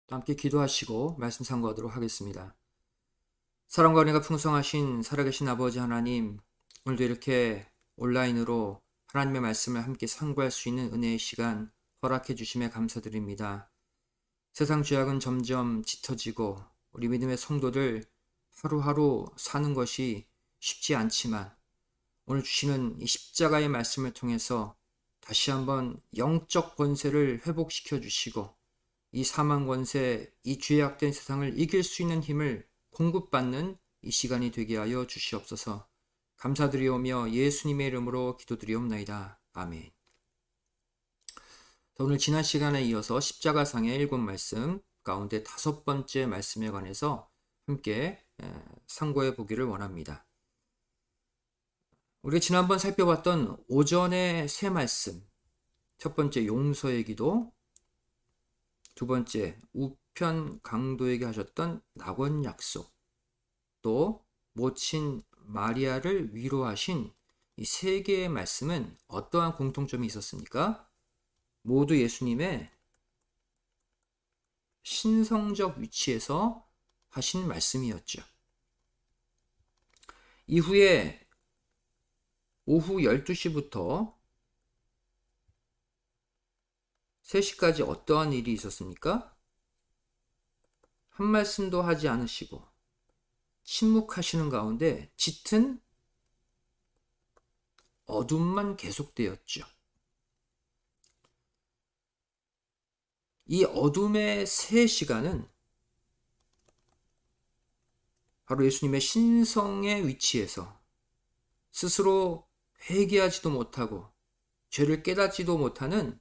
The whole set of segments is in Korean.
또 함께 기도하시고 말씀 상고하도록 하겠습니다. 사랑과 은혜가 풍성하신 살아계신 아버지 하나님, 오늘도 이렇게 온라인으로 하나님의 말씀을 함께 상고할 수 있는 은혜의 시간 허락해 주심에 감사드립니다. 세상 죄악은 점점 짙어지고 우리 믿음의 성도들 하루하루 사는 것이 쉽지 않지만 오늘 주시는 이 십자가의 말씀을 통해서 다시 한번 영적 권세를 회복시켜 주시고 이 사망 권세, 이 죄악된 세상을 이길 수 있는 힘을 공급받는 이 시간이 되게 하여 주시옵소서. 감사드리오며 예수님의 이름으로 기도드리옵나이다. 아멘. 오늘 지난 시간에 이어서 십자가상의 7 말씀 가운데 5번째 말씀에 관해서 함께 상고해 보기를 원합니다. 우리가 지난번 살펴봤던 오전의 세 말씀, 첫 번째 용서의 기도, 두 번째 우편 강도에게 하셨던 낙원 약속, 또 모친 마리아를 위로하신 이 세 개의 말씀은 어떠한 공통점이 있었습니까? 모두 예수님의 신성적 위치에서 하신 말씀이었죠. 이후에 오후 12시부터 3시까지 어떠한 일이 있었습니까? 한 말씀도 하지 않으시고 침묵하시는 가운데 짙은 어둠만 계속되었죠. 이 어둠의 3시간은 바로 예수님의 신성의 위치에서 스스로 회개하지도 못하고 죄를 깨닫지도 못하는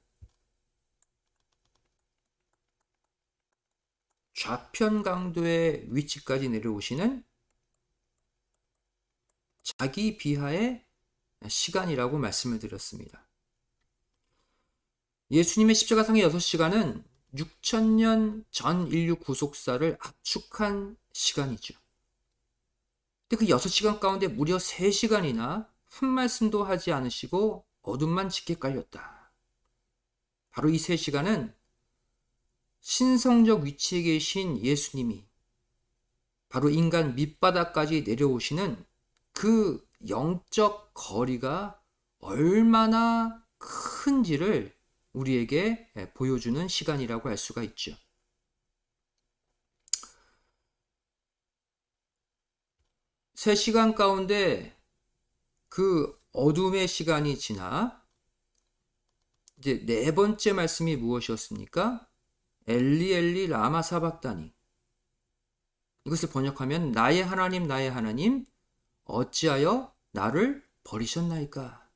좌편 강도의 위치까지 내려오시는 자기 비하의 시간이라고 말씀을 드렸습니다. 예수님의 십자가상의 6시간은 6,000년 전 인류 구속사를 압축한 시간이죠. 근데 그 6시간 가운데 무려 3시간이나 한 말씀도 하지 않으시고 어둠만 짙게 깔렸다. 바로 이 3시간은 신성적 위치에 계신 예수님이 바로 인간 밑바닥까지 내려오시는 그 영적 거리가 얼마나 큰지를 우리에게 보여주는 시간이라고 할 수가 있죠. 세 시간 가운데 그 어둠의 시간이 지나 이제 4번째 말씀이 무엇이었습니까? 엘리 엘리 라마 사박다니. 이것을 번역하면 나의 하나님 어찌하여 나를 버리셨나이까?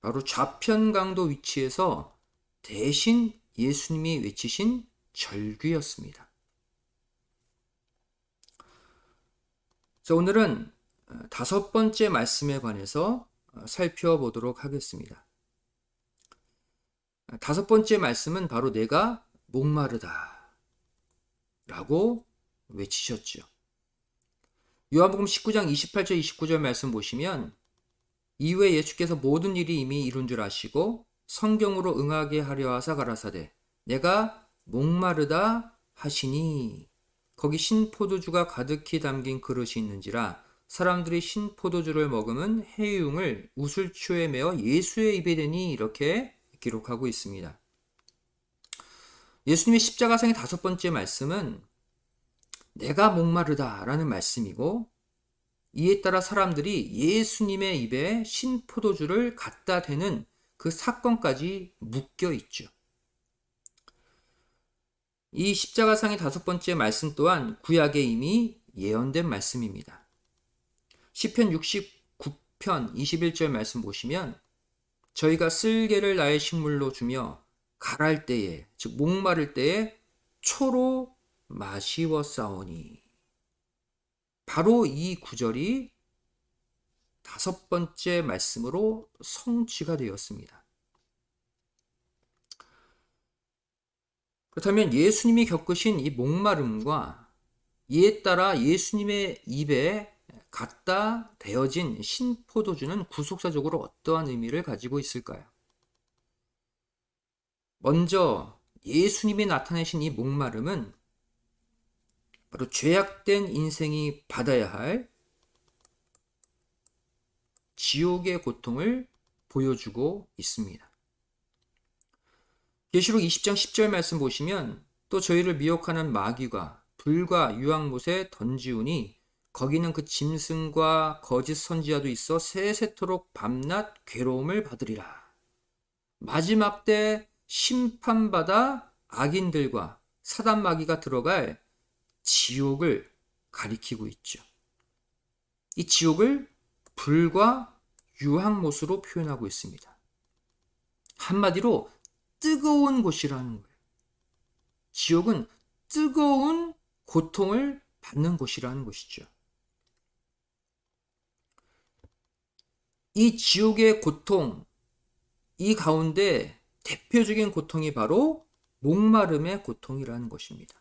바로 좌편 강도 위치에서 대신 예수님이 외치신 절규였습니다. 자, 오늘은 5번째 말씀에 관해서 살펴보도록 하겠습니다. 5번째 말씀은 바로 내가 목마르다 라고 외치셨죠. 요한복음 19장 28절 29절 말씀 보시면 이후에 예수께서 모든 일이 이미 이룬 줄 아시고 성경으로 응하게 하려 하사 가라사대 내가 목마르다 하시니 거기 신포도주가 가득히 담긴 그릇이 있는지라 사람들이 신포도주를 먹으면 해융을 우슬초에 메어 예수의 입에 대니 이렇게 기록하고 있습니다. 예수님의 십자가상의 5번째 말씀은 내가 목마르다 라는 말씀이고 이에 따라 사람들이 예수님의 입에 신포도주를 갖다 대는 그 사건까지 묶여 있죠. 이 십자가상의 5번째 말씀 또한 구약에 이미 예언된 말씀입니다. 시편 69편 21절 말씀 보시면 저희가 쓸개를 나의 식물로 주며 갈할 때에 즉 목마를 때에 초로 마시웠사오니 바로 이 구절이 5번째 말씀으로 성취가 되었습니다. 그렇다면 예수님이 겪으신 이 목마름과 이에 따라 예수님의 입에 갖다 대어진 신포도주는 구속사적으로 어떠한 의미를 가지고 있을까요? 먼저 예수님이 나타내신 이 목마름은 바로 죄악된 인생이 받아야 할 지옥의 고통을 보여주고 있습니다. 계시록 20장 10절 말씀 보시면 또 저희를 미혹하는 마귀가 불과 유황못에 던지우니 거기는 그 짐승과 거짓 선지자도 있어 세세토록 밤낮 괴로움을 받으리라. 마지막 때 심판받아 악인들과 사단 마귀가 들어갈 지옥을 가리키고 있죠. 이 지옥을 불과 유황못으로 표현하고 있습니다. 한마디로 뜨거운 곳이라는 거예요. 지옥은 뜨거운 고통을 받는 곳이라는 것이죠. 이 지옥의 고통, 이 가운데 대표적인 고통이 바로 목마름의 고통이라는 것입니다.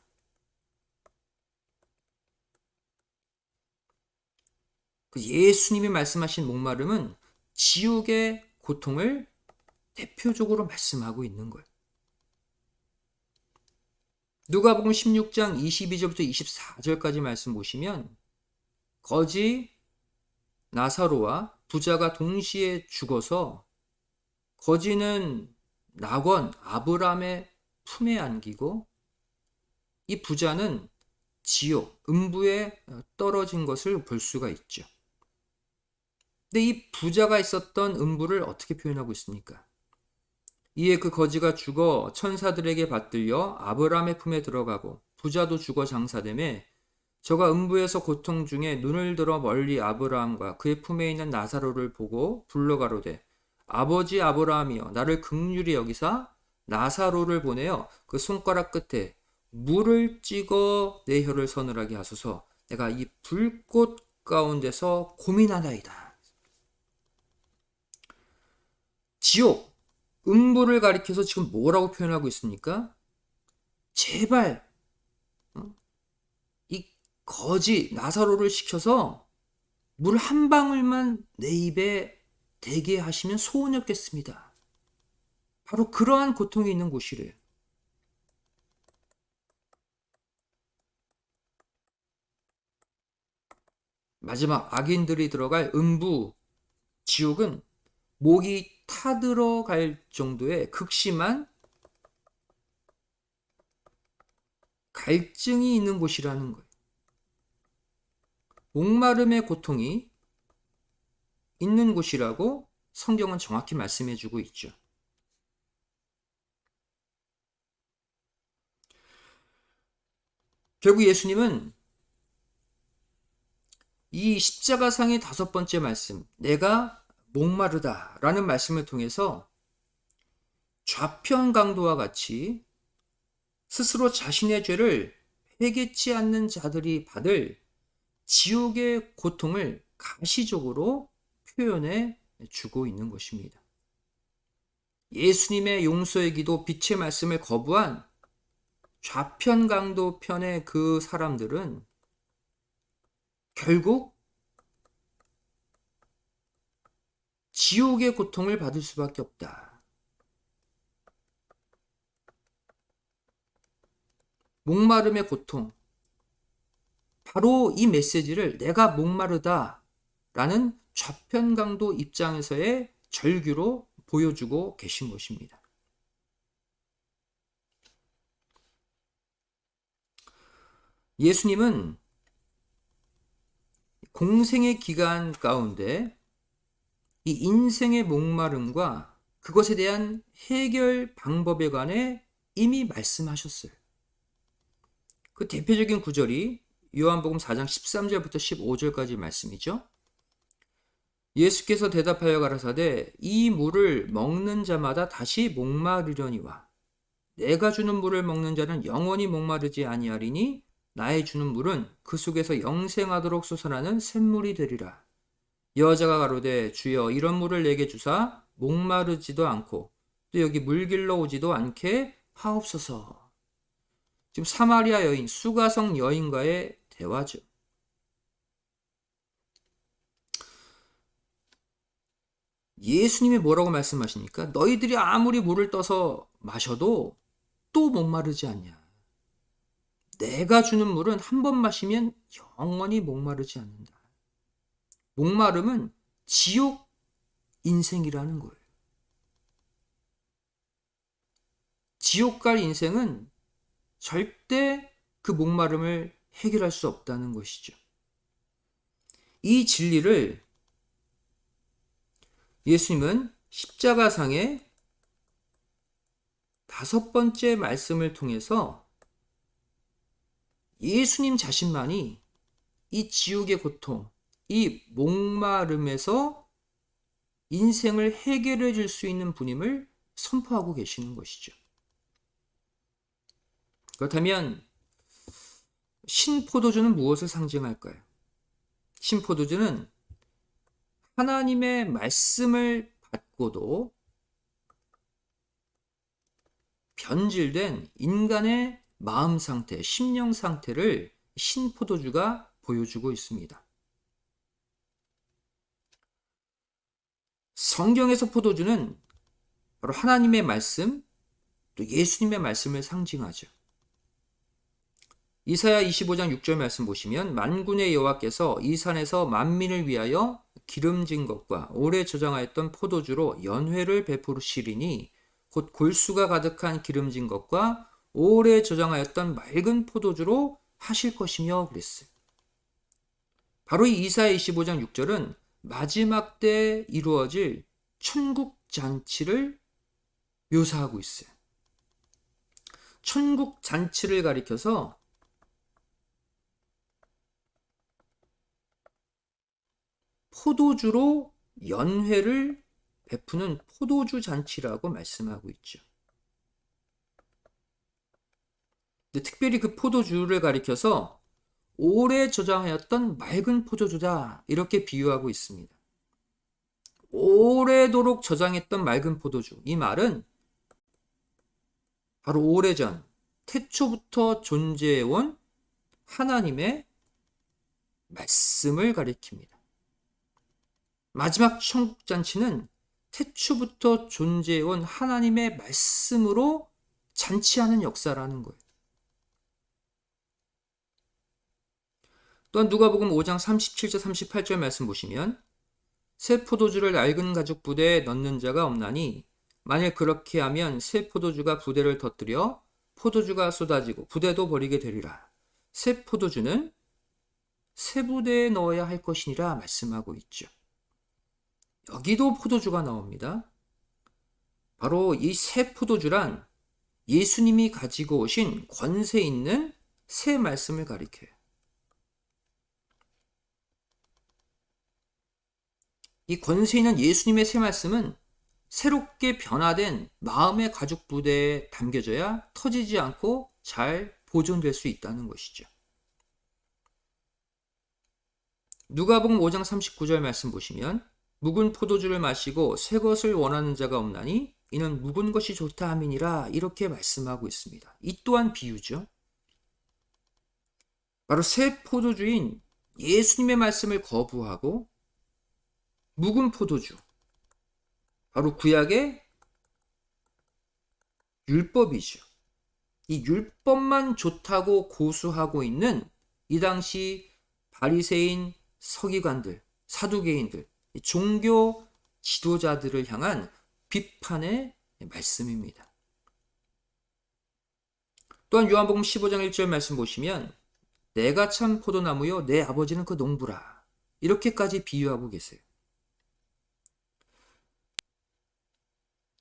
예수님이 말씀하신 목마름은 지옥의 고통을 대표적으로 말씀하고 있는 거예요. 누가복음 16장 22절부터 24절까지 말씀 보시면 거지 나사로와 부자가 동시에 죽어서 거지는 낙원 아브라함의 품에 안기고 이 부자는 지옥 음부에 떨어진 것을 볼 수가 있죠. 근데 이 부자가 있었던 음부를 어떻게 표현하고 있습니까? 이에 그 거지가 죽어 천사들에게 받들려 아브라함의 품에 들어가고 부자도 죽어 장사되매 저가 음부에서 고통 중에 눈을 들어 멀리 아브라함과 그의 품에 있는 나사로를 보고 불러 가로되 아버지 아브라함이여 나를 긍휼히 여기사 나사로를 보내어 그 손가락 끝에 물을 찍어 내 혀를 서늘하게 하소서 내가 이 불꽃 가운데서 고민하나이다. 지옥, 음부를 가리켜서 지금 뭐라고 표현하고 있습니까? 제발 이 거지 나사로를 시켜서 물 한 방울만 내 입에 대게 하시면 소원이 없겠습니다. 바로 그러한 고통이 있는 곳이래요. 마지막 악인들이 들어갈 음부, 지옥은 목이 타들어갈 정도의 극심한 갈증이 있는 곳이라는 거예요. 목마름의 고통이 있는 곳이라고 성경은 정확히 말씀해 주고 있죠. 결국 예수님은 이 십자가상의 5번째 말씀, 내가 목마르다 라는 말씀을 통해서 좌편 강도와 같이 스스로 자신의 죄를 회개치 않는 자들이 받을 지옥의 고통을 가시적으로 표현해 주고 있는 것입니다. 예수님의 용서의 기도, 빛의 말씀을 거부한 좌편 강도 편의 그 사람들은 결국 지옥의 고통을 받을 수밖에 없다. 목마름의 고통. 바로 이 메시지를 내가 목마르다 라는 좌편 강도 입장에서의 절규로 보여주고 계신 것입니다. 예수님은 공생의 기간 가운데 이 인생의 목마름과 그것에 대한 해결 방법에 관해 이미 말씀하셨어요. 그 대표적인 구절이 요한복음 4장 13절부터 15절까지 말씀이죠. 예수께서 대답하여 가라사대 이 물을 먹는 자마다 다시 목마르려니와 내가 주는 물을 먹는 자는 영원히 목마르지 아니하리니 나의 주는 물은 그 속에서 영생하도록 솟아나는 샘물이 되리라. 여자가 가로되 주여 이런 물을 내게 주사 목마르지도 않고 또 여기 물길러 오지도 않게 하옵소서. 지금 사마리아 여인, 수가성 여인과의 대화죠. 예수님이 뭐라고 말씀하십니까? 너희들이 아무리 물을 떠서 마셔도 또 목마르지 않냐. 내가 주는 물은 한 번 마시면 영원히 목마르지 않는다. 목마름은 지옥 인생이라는 거예요. 지옥 갈 인생은 절대 그 목마름을 해결할 수 없다는 것이죠. 이 진리를 예수님은 십자가상의 5번째 말씀을 통해서 예수님 자신만이 이 지옥의 고통, 이 목마름에서 인생을 해결해 줄 수 있는 분임을 선포하고 계시는 것이죠. 그렇다면 신포도주는 무엇을 상징할까요? 신포도주는 하나님의 말씀을 받고도 변질된 인간의 마음 상태, 심령 상태를 신포도주가 보여주고 있습니다. 성경에서 포도주는 바로 하나님의 말씀, 또 예수님의 말씀을 상징하죠. 이사야 25장 6절 말씀 보시면 만군의 여호와께서 이 산에서 만민을 위하여 기름진 것과 오래 저장하였던 포도주로 연회를 베푸시리니 곧 골수가 가득한 기름진 것과 오래 저장하였던 맑은 포도주로 하실 것이며 그랬어요. 바로 이 이사야 25장 6절은 마지막 때 이루어질 천국 잔치를 묘사하고 있어요. 천국 잔치를 가리켜서 포도주로 연회를 베푸는 포도주 잔치라고 말씀하고 있죠. 근데 특별히 그 포도주를 가리켜서 오래 저장하였던 맑은 포도주다 이렇게 비유하고 있습니다. 오래도록 저장했던 맑은 포도주, 이 말은 바로 오래전 태초부터 존재해온 하나님의 말씀을 가리킵니다. 마지막 천국잔치는 태초부터 존재해온 하나님의 말씀으로 잔치하는 역사라는 거예요. 또한 누가복음 5장 37절 38절 말씀 보시면 새 포도주를 낡은 가죽 부대에 넣는 자가 없나니 만일 그렇게 하면 새 포도주가 부대를 터뜨려 포도주가 쏟아지고 부대도 버리게 되리라. 새 포도주는 새 부대에 넣어야 할 것이니라 말씀하고 있죠. 여기도 포도주가 나옵니다. 바로 이 새 포도주란 예수님이 가지고 오신 권세 있는 새 말씀을 가리켜요. 이 권세 있는 예수님의 새 말씀은 새롭게 변화된 마음의 가죽 부대에 담겨져야 터지지 않고 잘 보존될 수 있다는 것이죠. 누가복음 5장 39절 말씀 보시면 묵은 포도주를 마시고 새 것을 원하는 자가 없나니 이는 묵은 것이 좋다 함이니라 이렇게 말씀하고 있습니다. 이 또한 비유죠. 바로 새 포도주인 예수님의 말씀을 거부하고 묵은 포도주, 바로 구약의 율법이죠. 이 율법만 좋다고 고수하고 있는 이 당시 바리새인 서기관들, 사두개인들, 종교 지도자들을 향한 비판의 말씀입니다. 또한 요한복음 15장 1절 말씀 보시면 내가 참 포도나무요 내 아버지는 그 농부라 이렇게까지 비유하고 계세요.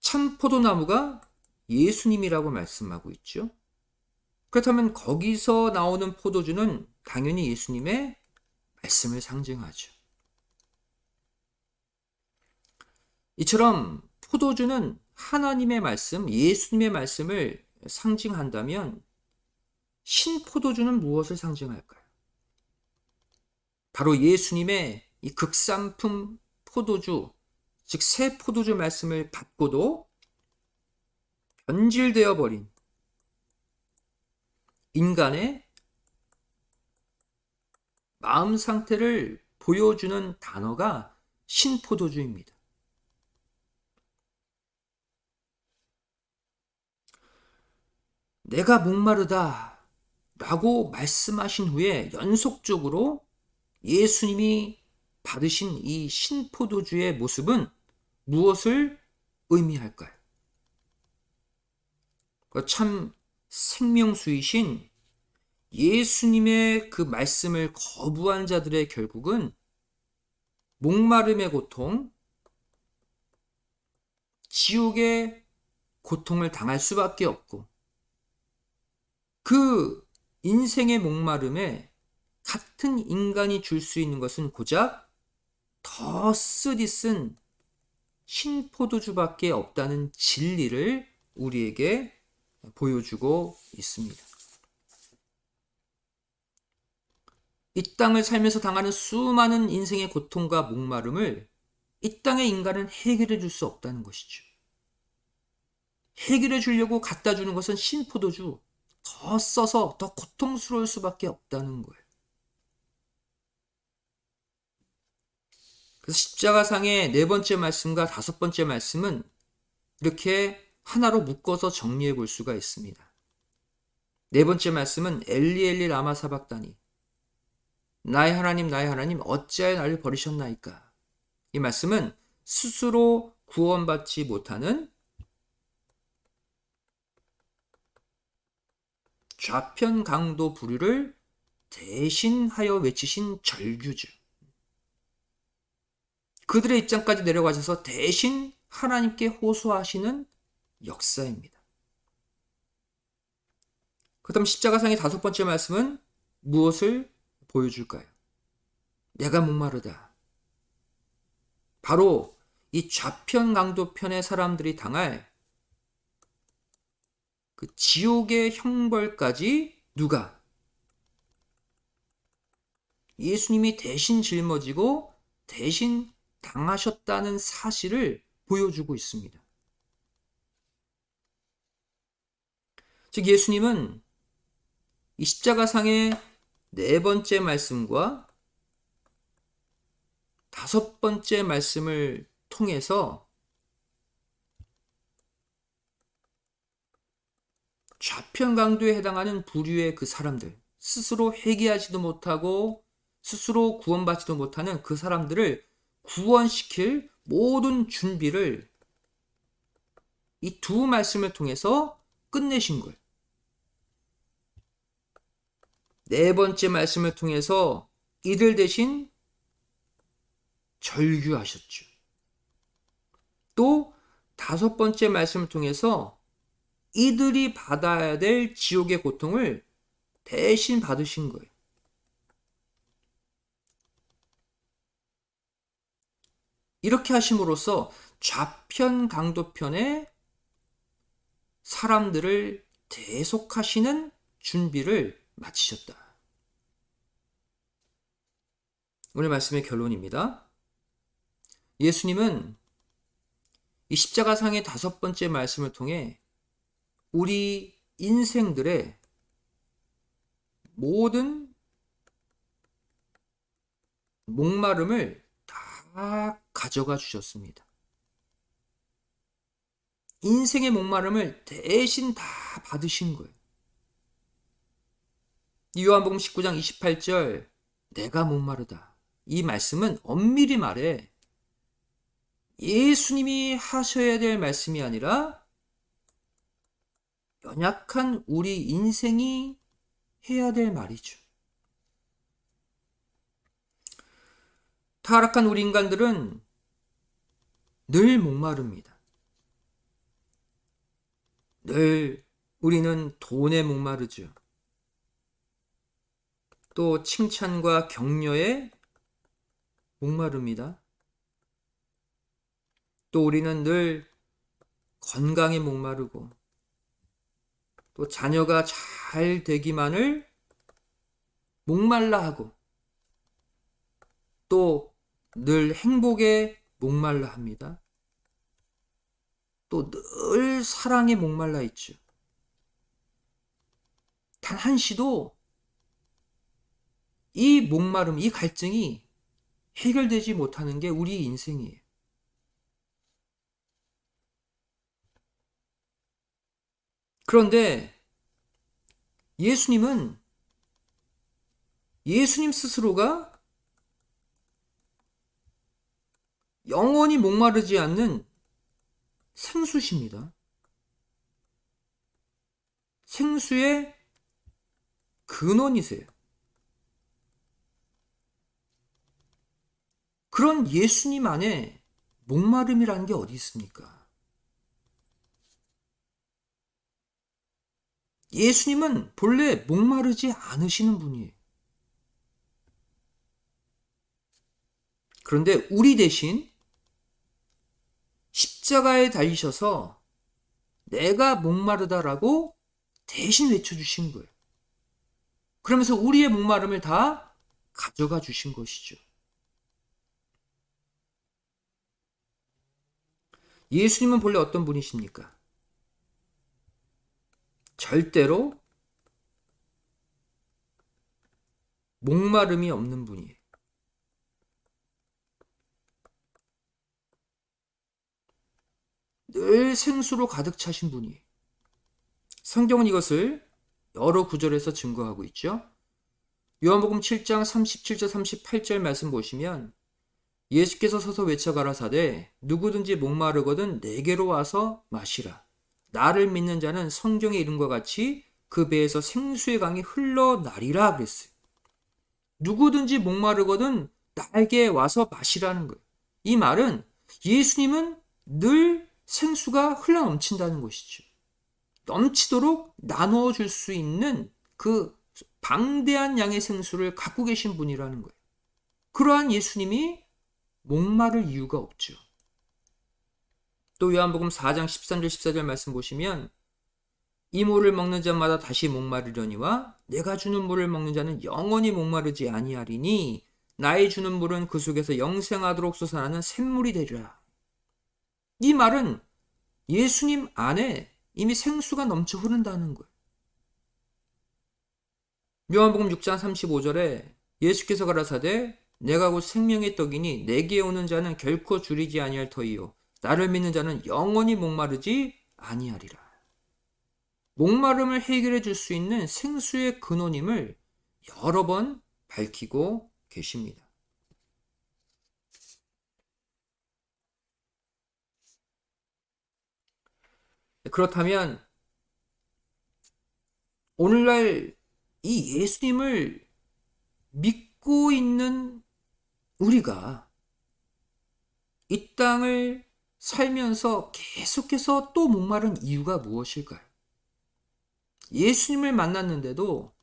참 포도나무가 예수님이라고 말씀하고 있죠. 그렇다면 거기서 나오는 포도주는 당연히 예수님의 말씀을 상징하죠. 이처럼 포도주는 하나님의 말씀, 예수님의 말씀을 상징한다면 신포도주는 무엇을 상징할까요? 바로 예수님의 이 극상품 포도주, 즉 새 포도주 말씀을 받고도 변질되어 버린 인간의 마음 상태를 보여주는 단어가 신포도주입니다. 내가 목마르다 라고 말씀하신 후에 연속적으로 예수님이 받으신 이 신포도주의 모습은 무엇을 의미할까요? 참 생명수이신 예수님의 그 말씀을 거부한 자들의 결국은 목마름의 고통, 지옥의 고통을 당할 수밖에 없고, 그 인생의 목마름에 같은 인간이 줄 수 있는 것은 고작 더 쓰디쓴 신포도주밖에 없다는 진리를 우리에게 보여주고 있습니다. 이 땅을 살면서 당하는 수많은 인생의 고통과 목마름을 이 땅의 인간은 해결해 줄 수 없다는 것이죠. 해결해 주려고 갖다 주는 것은 신포도주, 더 써서 더 고통스러울 수밖에 없다는 거예요. 그래서 십자가상의 네 번째 말씀과 다섯 번째 말씀은 이렇게 하나로 묶어서 정리해 볼 수가 있습니다. 네 번째 말씀은 엘리 엘리 라마 사박다니, 나의 하나님 어찌하여 나를 버리셨나이까. 이 말씀은 스스로 구원받지 못하는 좌편 강도 부류를 대신하여 외치신 절규주, 그들의 입장까지 내려가셔서 대신 하나님께 호소하시는 역사입니다. 그 다음 십자가상의 다섯 번째 말씀은 무엇을 보여줄까요? 내가 목마르다. 바로 이 좌편 강도편의 사람들이 당할 그 지옥의 형벌까지 누가? 예수님이 대신 짊어지고 대신 당하셨다는 사실을 보여주고 있습니다. 즉 예수님은 이 십자가상의 네 번째 말씀과 다섯 번째 말씀을 통해서 좌편 강도에 해당하는 부류의 그 사람들, 스스로 회개하지도 못하고 스스로 구원받지도 못하는 그 사람들을 구원시킬 모든 준비를 이 두 말씀을 통해서 끝내신 거예요. 네 번째 말씀을 통해서 이들 대신 절규하셨죠. 또 다섯 번째 말씀을 통해서 이들이 받아야 될 지옥의 고통을 대신 받으신 거예요. 이렇게 하심으로써 좌편 강도편의 사람들을 대속하시는 준비를 마치셨다. 오늘 말씀의 결론입니다. 예수님은 이 십자가상의 다섯 번째 말씀을 통해 우리 인생들의 모든 목마름을 다 가져가 주셨습니다. 인생의 목마름을 대신 다 받으신 거예요. 요한복음 19장 28절 내가 목마르다. 이 말씀은 엄밀히 말해 예수님이 하셔야 될 말씀이 아니라 연약한 우리 인생이 해야 될 말이죠. 타락한 우리 인간들은 늘 목마릅니다. 늘 우리는 돈에 목마르죠. 또 칭찬과 격려에 목마릅니다. 또 우리는 늘 건강에 목마르고 또 자녀가 잘 되기만을 목말라 하고 또 늘 행복에 목말라 합니다. 또 늘 사랑에 목말라 있죠. 단 한시도 이 목마름, 이 갈증이 해결되지 못하는 게 우리 인생이에요. 그런데 예수님은 예수님 스스로가 영원히 목마르지 않는 생수십니다. 생수의 근원이세요. 그런 예수님 안에 목마름이라는 게 어디 있습니까? 예수님은 본래 목마르지 않으시는 분이에요. 그런데 우리 대신 십자가에 달리셔서 내가 목마르다라고 대신 외쳐주신 거예요. 그러면서 우리의 목마름을 다 가져가 주신 것이죠. 예수님은 본래 어떤 분이십니까? 절대로 목마름이 없는 분이에요. 늘 생수로 가득 차신 분이에요. 성경은 이것을 여러 구절에서 증거하고 있죠. 요한복음 7장 37절 38절 말씀 보시면 예수께서 서서 외쳐 가라사대 누구든지 목마르거든 내게로 와서 마시라. 나를 믿는 자는 성경의 이름과 같이 그 배에서 생수의 강이 흘러나리라 그랬어요. 누구든지 목마르거든 나에게 와서 마시라는 거예요. 이 말은 예수님은 늘 생수가 흘러넘친다는 것이죠. 넘치도록 나누어 줄 수 있는 그 방대한 양의 생수를 갖고 계신 분이라는 거예요. 그러한 예수님이 목마를 이유가 없죠. 또 요한복음 4장 13절 14절 말씀 보시면 이 물을 먹는 자마다 다시 목마르려니와 내가 주는 물을 먹는 자는 영원히 목마르지 아니하리니 나의 주는 물은 그 속에서 영생하도록 솟아나는 샘물이 되리라. 이 말은 예수님 안에 이미 생수가 넘쳐 흐른다는 거예요. 요한복음 6장 35절에 예수께서 가라사대 내가 곧 생명의 떡이니 내게 오는 자는 결코 줄이지 아니할 터이요 나를 믿는 자는 영원히 목마르지 아니하리라. 목마름을 해결해 줄 수 있는 생수의 근원임을 여러 번 밝히고 계십니다. 그렇다면 오늘날 이 예수님을 믿고 있는 우리가 이 땅을 살면서 계속해서 또 목마른 이유가 무엇일까요? 예수님을 만났는데도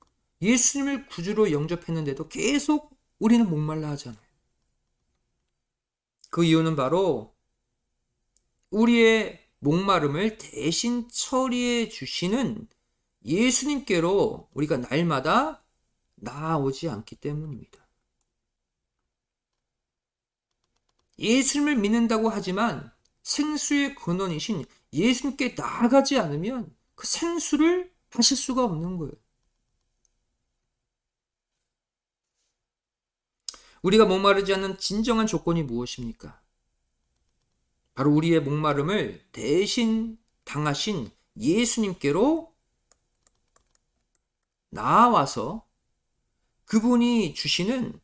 예수님을 구주로 영접했는데도 계속 우리는 목말라 하잖아요. 그 이유는 바로 우리의 목마름을 대신 처리해 주시는 예수님께로 우리가 날마다 나아오지 않기 때문입니다. 예수님을 믿는다고 하지만 생수의 근원이신 예수님께 나아가지 않으면 그 생수를 하실 수가 없는 거예요. 우리가 목마르지 않는 진정한 조건이 무엇입니까? 바로 우리의 목마름을 대신 당하신 예수님께로 나아와서 그분이 주시는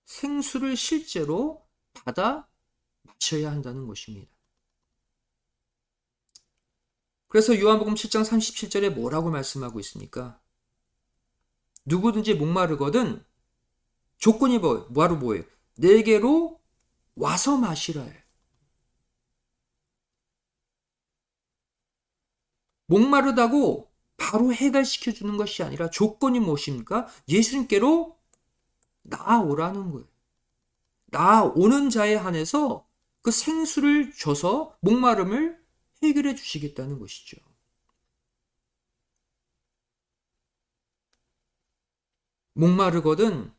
생수를 실제로 받아 마셔야 한다는 것입니다. 그래서 요한복음 7장 37절에 뭐라고 말씀하고 있습니까? 누구든지 목마르거든 조건이 뭐예요? 내게로 와서 마시라 해요. 목마르다고 바로 해결시켜 주는 것이 아니라 조건이 무엇입니까? 예수님께로 나아오라는 거예요. 나아오는 자에 한해서 그 생수를 줘서 목마름을 해결해 주시겠다는 것이죠. 목마르거든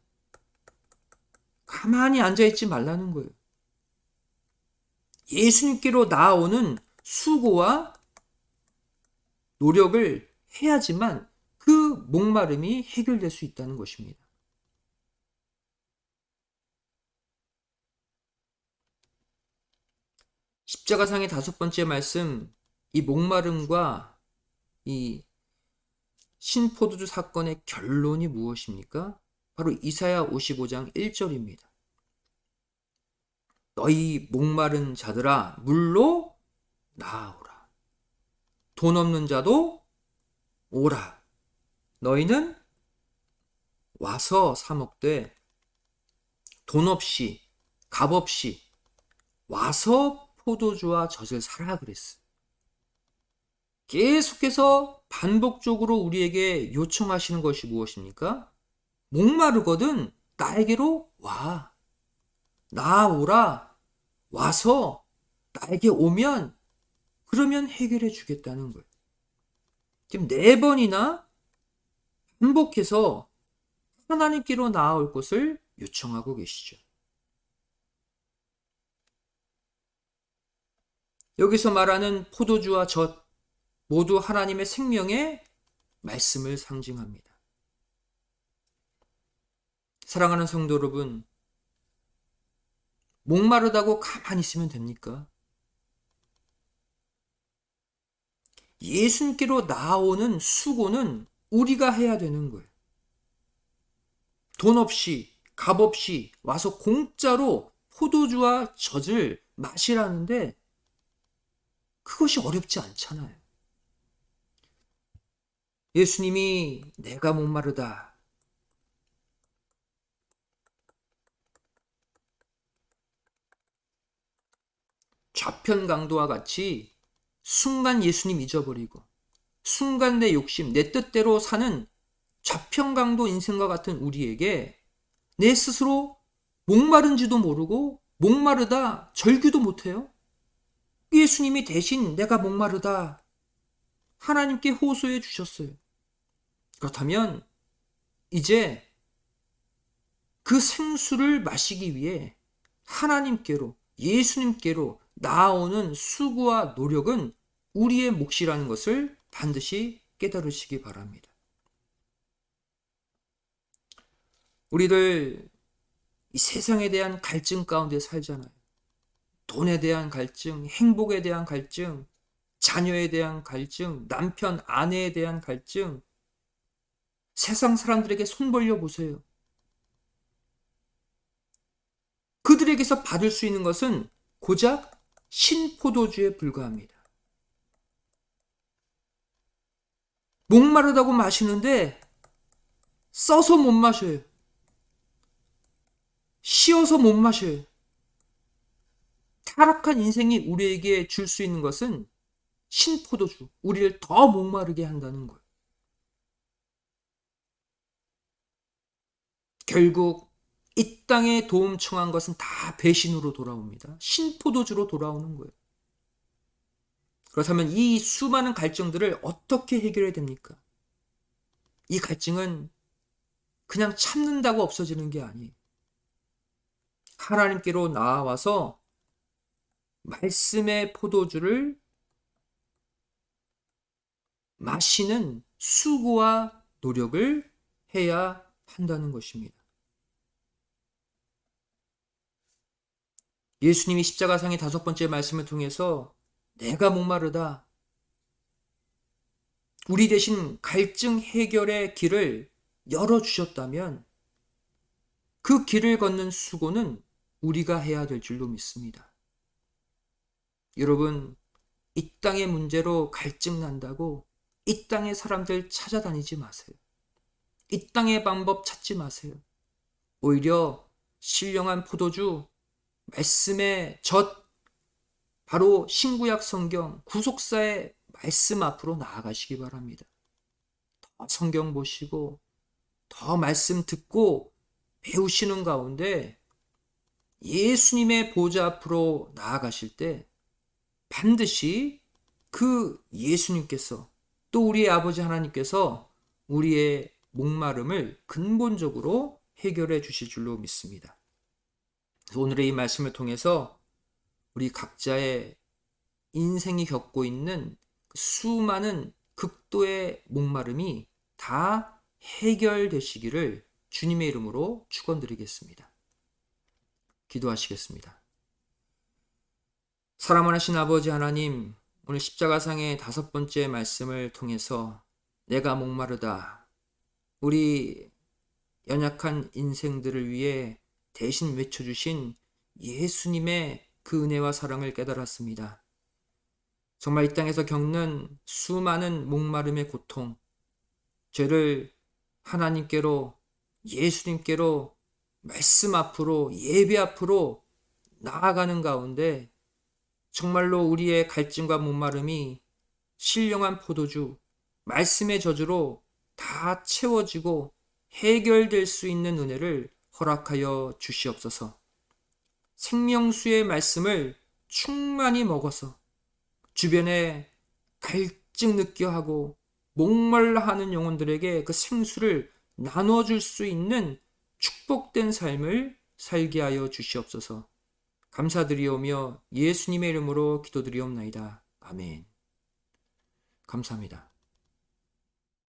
가만히 앉아있지 말라는 거예요. 예수님께로 나아오는 수고와 노력을 해야지만 그 목마름이 해결될 수 있다는 것입니다. 십자가상의 5번째 말씀, 이 목마름과 이 신포도주 사건의 결론이 무엇입니까? 바로 이사야 55장 1절입니다. 너희 목마른 자들아 물로 나아오라. 돈 없는 자도 오라. 너희는 와서 사 먹되 돈 없이 값 없이 와서 포도주와 젖을 사라 그랬어. 계속해서 반복적으로 우리에게 요청하시는 것이 무엇입니까? 목마르거든 나에게로 와. 나오라. 와서 나에게 오면 그러면 해결해 주겠다는 거예요. 지금 4번이나 반복해서 하나님께로 나아올 것을 요청하고 계시죠. 여기서 말하는 포도주와 젖 모두 하나님의 생명의 말씀을 상징합니다. 사랑하는 성도 여러분, 목마르다고 가만히 있으면 됩니까? 예수님께로 나아오는 수고는 우리가 해야 되는 거예요. 돈 없이 값 없이 와서 공짜로 포도주와 젖을 마시라는데 그것이 어렵지 않잖아요. 예수님이 내가 목마르다. 좌편강도와 같이 순간 예수님 잊어버리고 순간 내 욕심, 내 뜻대로 사는 좌편강도 인생과 같은 우리에게 내 스스로 목마른지도 모르고 목마르다 절규도 못해요. 예수님이 대신 내가 목마르다 하나님께 호소해 주셨어요. 그렇다면 이제 그 생수를 마시기 위해 하나님께로 예수님께로 나아오는 수고와 노력은 우리의 몫이라는 것을 반드시 깨달으시기 바랍니다. 우리들 이 세상에 대한 갈증 가운데 살잖아요. 돈에 대한 갈증, 행복에 대한 갈증, 자녀에 대한 갈증, 남편, 아내에 대한 갈증. 세상 사람들에게 손 벌려 보세요. 그들에게서 받을 수 있는 것은 고작 신포도주에 불과합니다. 목마르다고 마시는데 써서 못 마셔요. 쉬어서 못 마셔요. 타락한 인생이 우리에게 줄 수 있는 것은 신포도주, 우리를 더 목마르게 한다는 거예요. 결국 이 땅에 도움 청한 것은 다 배신으로 돌아옵니다. 신포도주로 돌아오는 거예요. 그렇다면 이 수많은 갈증들을 어떻게 해결해야 됩니까? 이 갈증은 그냥 참는다고 없어지는 게 아니에요. 하나님께로 나아와서 말씀의 포도주를 마시는 수고와 노력을 해야 한다는 것입니다. 예수님이 십자가상의 5번째 말씀을 통해서 내가 목마르다. 우리 대신 갈증 해결의 길을 열어주셨다면 그 길을 걷는 수고는 우리가 해야 될 줄로 믿습니다. 여러분, 이 땅의 문제로 갈증 난다고 이 땅의 사람들 찾아다니지 마세요. 이 땅의 방법 찾지 마세요. 오히려 신령한 포도주, 말씀의 젖, 바로 신구약 성경 구속사의 말씀 앞으로 나아가시기 바랍니다. 더 성경 보시고 더 말씀 듣고 배우시는 가운데 예수님의 보좌 앞으로 나아가실 때 반드시 그 예수님께서 또 우리의 아버지 하나님께서 우리의 목마름을 근본적으로 해결해 주실 줄로 믿습니다. 오늘의 이 말씀을 통해서 우리 각자의 인생이 겪고 있는 수많은 극도의 목마름이 다 해결되시기를 주님의 이름으로 축원드리겠습니다. 기도하시겠습니다. 사랑하신 아버지 하나님, 오늘 십자가상의 5번째 말씀을 통해서 내가 목마르다. 우리 연약한 인생들을 위해 대신 외쳐주신 예수님의 그 은혜와 사랑을 깨달았습니다. 정말 이 땅에서 겪는 수많은 목마름의 고통, 죄를 하나님께로, 예수님께로, 말씀 앞으로, 예배 앞으로 나아가는 가운데 정말로 우리의 갈증과 목마름이 신령한 포도주, 말씀의 저주로 다 채워지고 해결될 수 있는 은혜를 허락하여 주시옵소서. 생명수의 말씀을 충만히 먹어서 주변에 갈증 느껴 하고 목말라 하는 영혼들에게 그 생수를 나눠줄 수 있는 축복된 삶을 살게 하여 주시옵소서. 감사드리오며 예수님의 이름으로 기도드리옵나이다. 아멘. 감사합니다.